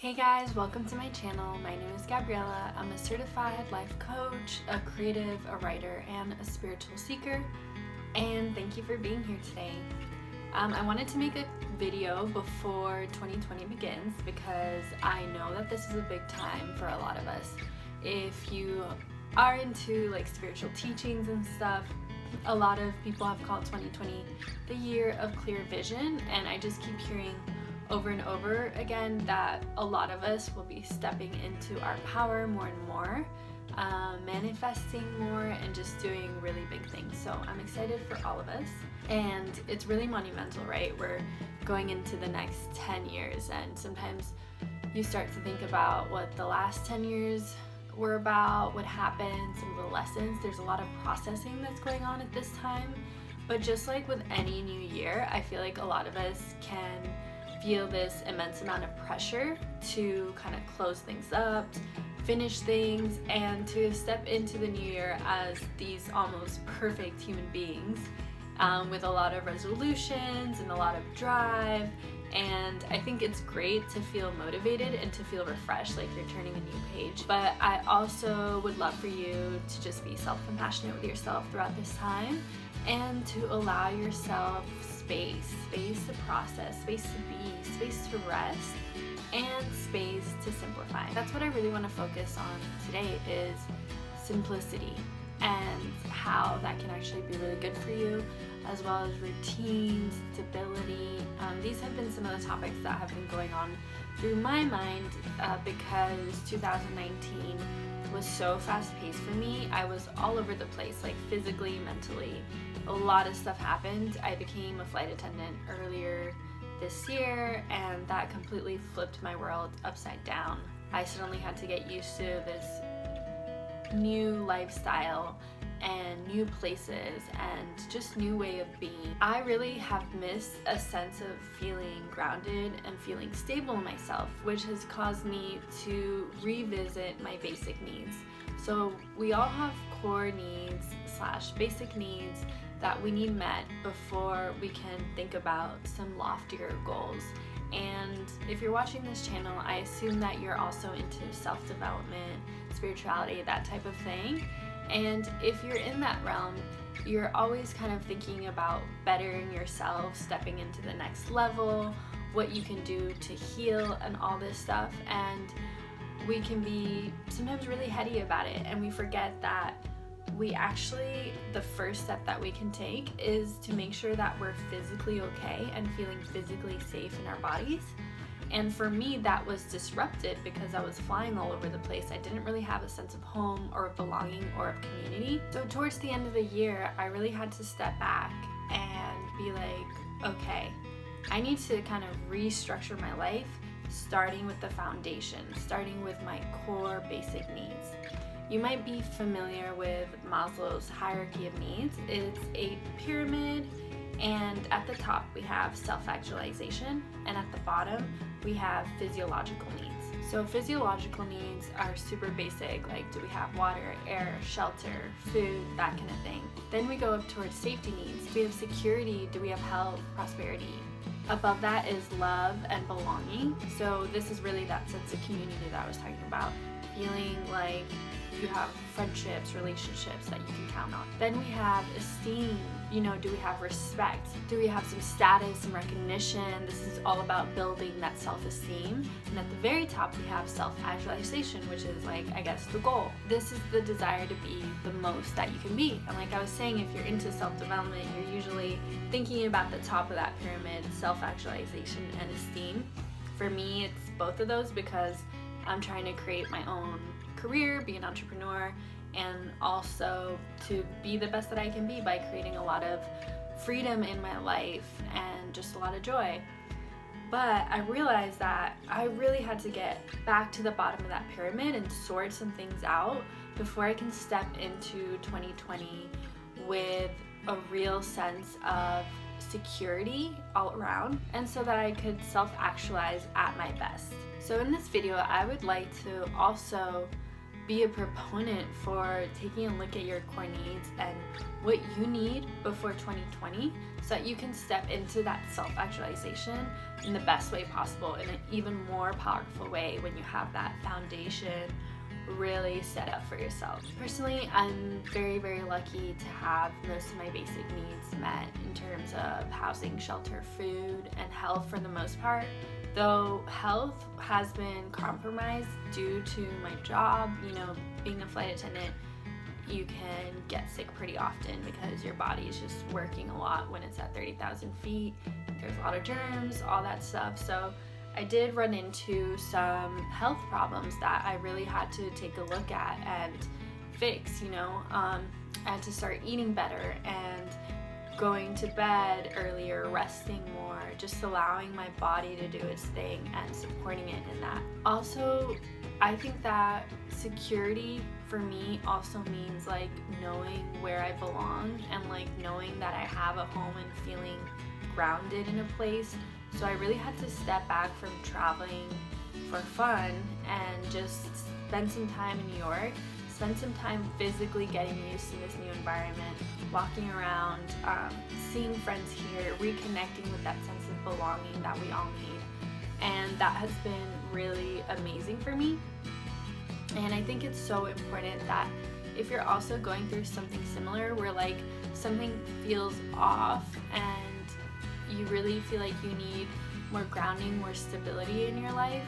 Hey guys, welcome to my channel. My name is Gabriella. I'm a certified life coach, a creative, a writer, and a spiritual seeker. And thank you for being here today. I wanted to make a video before 2020 begins because I know that this is a big time for a lot of us. If you are into like spiritual teachings and stuff, a lot of people have called 2020 the year of clear vision, and I just keep hearing over and over again that a lot of us will be stepping into our power more and more, manifesting more, and just doing really big things. So I'm excited for all of us, and it's really monumental, right? We're going into the next 10 years, and sometimes you start to think about what the last 10 years were about, what happened, some of the lessons. There's a lot of processing that's going on at this time, but just like with any new year, I feel like a lot of us can feel this immense amount of pressure to kind of close things up, finish things, and to step into the new year as these almost perfect human beings with a lot of resolutions and a lot of drive. And I think it's great to feel motivated and to feel refreshed, like you're turning a new page. But I also would love for you to just be self-compassionate with yourself throughout this time, and to allow yourself space to process, space to be, space to rest, and space to simplify. That's what I really want to focus on today, is simplicity and how that can actually be really good for you, as well as routine, stability. These have been some of the topics that have been going on through my mind because 2019 was so fast-paced for me. I was all over the place, like physically, mentally. A lot of stuff happened. I became a flight attendant earlier this year, and that completely flipped my world upside down. I suddenly had to get used to this new lifestyle and new places and just new way of being. I really have missed a sense of feeling grounded and feeling stable in myself, which has caused me to revisit my basic needs. So we all have core needs / basic needs that we need met before we can think about some loftier goals. And if you're watching this channel, I assume that you're also into self-development, spirituality, that type of thing. And if you're in that realm, you're always kind of thinking about bettering yourself, stepping into the next level, what you can do to heal and all this stuff. And we can be sometimes really heady about it, and we forget that the first step that we can take is to make sure that we're physically okay and feeling physically safe in our bodies. And for me, that was disrupted because I was flying all over the place. I didn't really have a sense of home or of belonging or of community. So towards the end of the year, I really had to step back and be like, okay, I need to kind of restructure my life, starting with the foundation, starting with my core basic needs. You might be familiar with Maslow's hierarchy of needs. It's a pyramid, and at the top we have self-actualization, and at the bottom we have physiological needs. So physiological needs are super basic, like do we have water, air, shelter, food, that kind of thing. Then we go up towards safety needs. Do we have security? Do we have health, prosperity? Above that is love and belonging. So this is really that sense of community that I was talking about, feeling like you have friendships, relationships that you can count on. Then we have esteem. Do we have respect? Do we have some status, some recognition? This is all about building that self-esteem. And at the very top, we have self-actualization, which is like, I guess, the goal. This is the desire to be the most that you can be. And like I was saying, if you're into self-development, you're usually thinking about the top of that pyramid, self-actualization and esteem. For me, it's both of those because I'm trying to create my own career, be an entrepreneur, and also to be the best that I can be by creating a lot of freedom in my life and just a lot of joy. But I realized that I really had to get back to the bottom of that pyramid and sort some things out before I can step into 2020 with a real sense of security all around, and so that I could self-actualize at my best. So in this video, I would like to also be a proponent for taking a look at your core needs and what you need before 2020 so that you can step into that self-actualization in the best way possible, in an even more powerful way when you have that foundation really set up for yourself. Personally, I'm very, very lucky to have most of my basic needs met in terms of housing, shelter, food, and health for the most part. Though health has been compromised due to my job, being a flight attendant, you can get sick pretty often because your body is just working a lot when it's at 30,000 feet. There's a lot of germs, all that stuff. So I did run into some health problems that I really had to take a look at and fix, I had to start eating better and going to bed earlier, resting more, just allowing my body to do its thing and supporting it in that. Also, I think that security for me also means like knowing where I belong and like knowing that I have a home and feeling grounded in a place. So I really had to step back from traveling for fun and just spend some time in New York, spend some time physically getting used to this new environment, walking around, seeing friends here, reconnecting with that sense of belonging that we all need. And that has been really amazing for me. And I think it's so important that if you're also going through something similar where like something feels off and you really feel like you need more grounding, more stability in your life,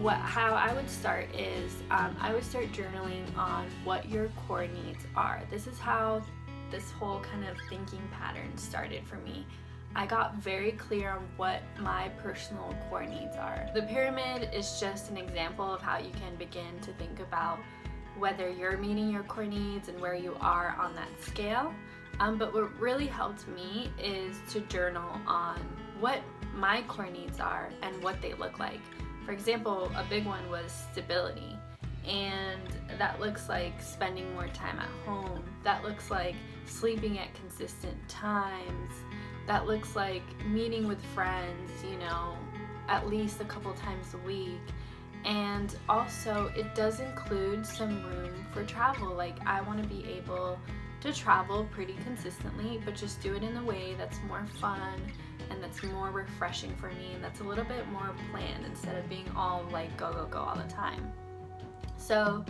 how I would start is I would start journaling on what your core needs are. This is how this whole kind of thinking pattern started for me. I got very clear on what my personal core needs are. The pyramid is just an example of how you can begin to think about whether you're meeting your core needs and where you are on that scale. But what really helped me is to journal on what my core needs are and what they look like. For example, a big one was stability, and that looks like spending more time at home. That looks like sleeping at consistent times. That looks like meeting with friends, at least a couple times a week. And also, it does include some room for travel. Like, I want to be able to travel pretty consistently, but just do it in a way that's more fun and that's more refreshing for me and that's a little bit more planned instead of being all like go, go, go all the time. So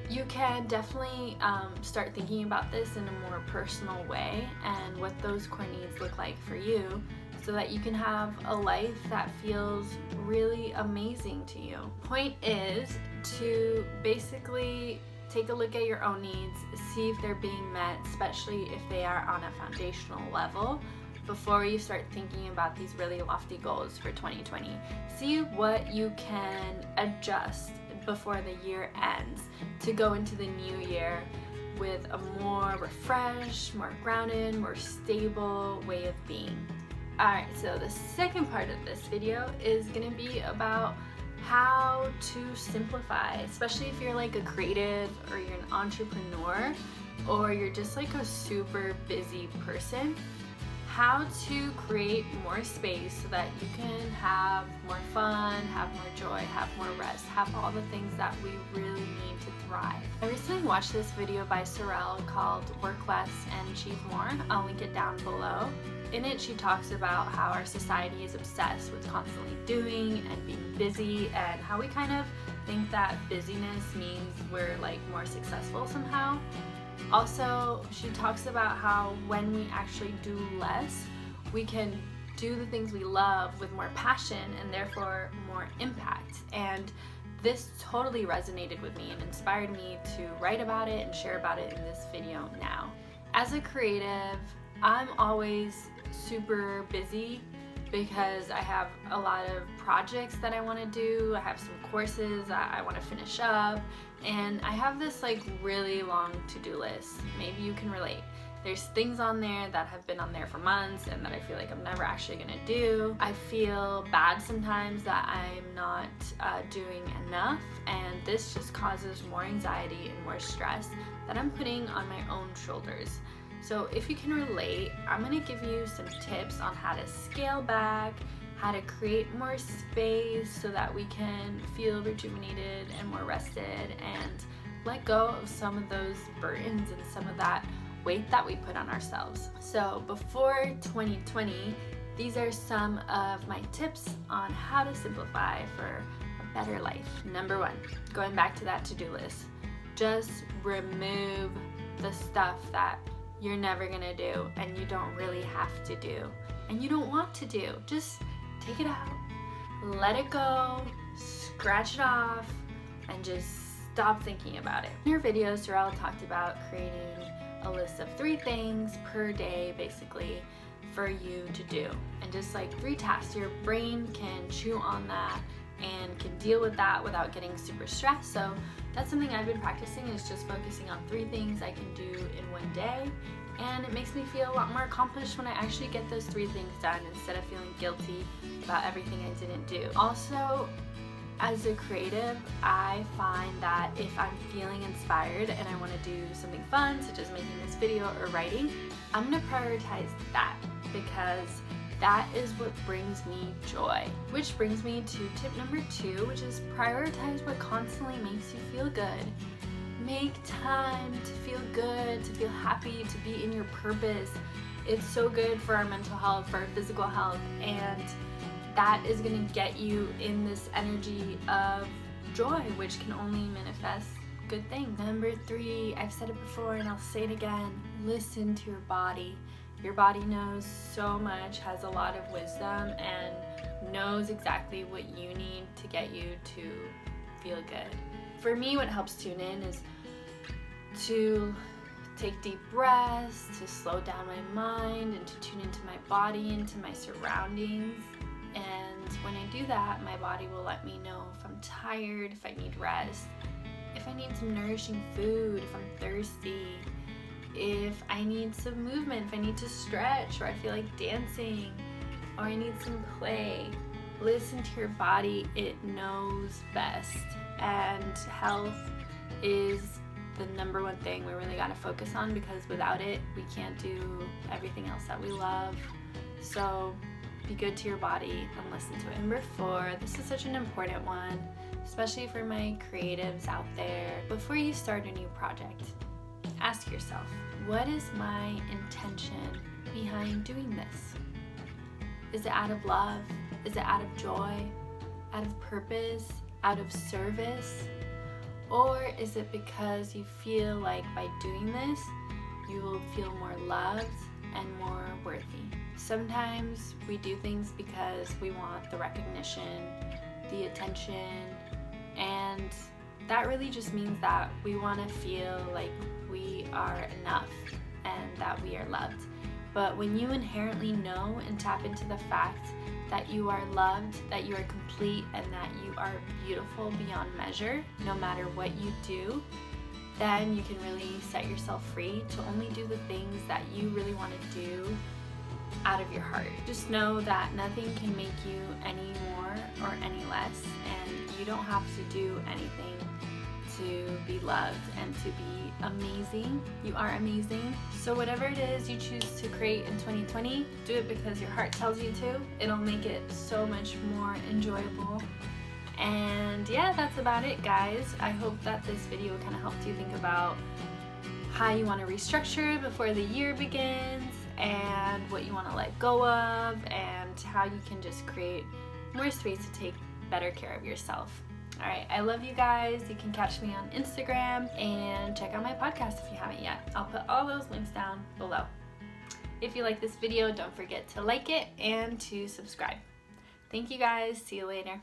you can definitely start thinking about this in a more personal way and what those core needs look like for you so that you can have a life that feels really amazing to you. Point is to basically take a look at your own needs, see if they're being met, especially if they are on a foundational level, before you start thinking about these really lofty goals for 2020. See what you can adjust before the year ends to go into the new year with a more refreshed, more grounded, more stable way of being. Alright, so the second part of this video is going to be about how to simplify, especially if you're like a creative or you're an entrepreneur or you're just like a super busy person. How to create more space so that you can have more fun, have more joy, have more rest, have all the things that we really need to thrive. I recently watched this video by Sorrel called Work Less and Achieve More. I'll link it down below. In it, she talks about how our society is obsessed with constantly doing and being busy and how we kind of think that busyness means we're like more successful somehow. Also, she talks about how when we actually do less, we can do the things we love with more passion and therefore more impact. And this totally resonated with me and inspired me to write about it and share about it in this video now. As a creative, I'm always super busy because I have a lot of projects that I want to do. I have some courses I want to finish up, and I have this like really long to-do list. Maybe you can relate. There's things on there that have been on there for months and that I feel like I'm never actually gonna do. I feel bad sometimes that I'm not doing enough, and this just causes more anxiety and more stress that I'm putting on my own shoulders. So if you can relate, I'm gonna give you some tips on how to scale back, how to create more space so that we can feel rejuvenated and more rested and let go of some of those burdens and some of that weight that we put on ourselves. So before 2020, these are some of my tips on how to simplify for a better life. Number 1, going back to that to-do list, just remove the stuff that you're never gonna do and you don't really have to do and you don't want to do. Just take it out, let it go, scratch it off, and just stop thinking about it. In your videos, Darrell talked about creating a list of 3 things per day, basically, for you to do. And just like 3 tasks, your brain can chew on that and can deal with that without getting super stressed. So that's something I've been practicing, is just focusing on 3 things I can do in one day. And it makes me feel a lot more accomplished when I actually get those 3 things done instead of feeling guilty about everything I didn't do. Also, as a creative, I find that if I'm feeling inspired and I want to do something fun, such as making this video or writing, I'm going to prioritize that, because that is what brings me joy. Which brings me to tip number 2, which is prioritize what constantly makes you feel good. Make time to feel good, to feel happy, to be in your purpose. It's so good for our mental health, for our physical health, and that is going to get you in this energy of joy, which can only manifest good things. Number 3, I've said it before and I'll say it again, listen to your body. Your body knows so much, has a lot of wisdom, and knows exactly what you need to get you to feel good. For me, what helps tune in is to take deep breaths, to slow down my mind, and to tune into my body, into my surroundings. And when I do that, my body will let me know if I'm tired, if I need rest, if I need some nourishing food, if I'm thirsty, if I need some movement, if I need to stretch, or I feel like dancing, or I need some play. Listen to your body, it knows best. And health is the number 1 thing we really gotta focus on, because without it, we can't do everything else that we love. So be good to your body and listen to it. Number 4, this is such an important one, especially for my creatives out there. Before you start a new project, ask yourself, what is my intention behind doing this? Is it out of love? Is it out of joy? Out of purpose? Out of service? Or is it because you feel like by doing this, you will feel more loved and more worthy? Sometimes we do things because we want the recognition, the attention, and that really just means that we want to feel like we are enough and that we are loved. But when you inherently know and tap into the fact that you are loved, that you are complete, and that you are beautiful beyond measure, no matter what you do, then you can really set yourself free to only do the things that you really want to do out of your heart. Just know that nothing can make you any more or any less, and you don't have to do anything to be loved and to be amazing. You are amazing. So whatever it is you choose to create in 2020, do it because your heart tells you to. It'll make it so much more enjoyable. And yeah, that's about it, guys. I hope that this video kind of helped you think about how you want to restructure before the year begins, and what you want to let go of, and how you can just create more space to take better care of yourself. Alright, I love you guys. You can catch me on Instagram and check out my podcast if you haven't yet. I'll put all those links down below. If you like this video, don't forget to like it and to subscribe. Thank you guys. See you later.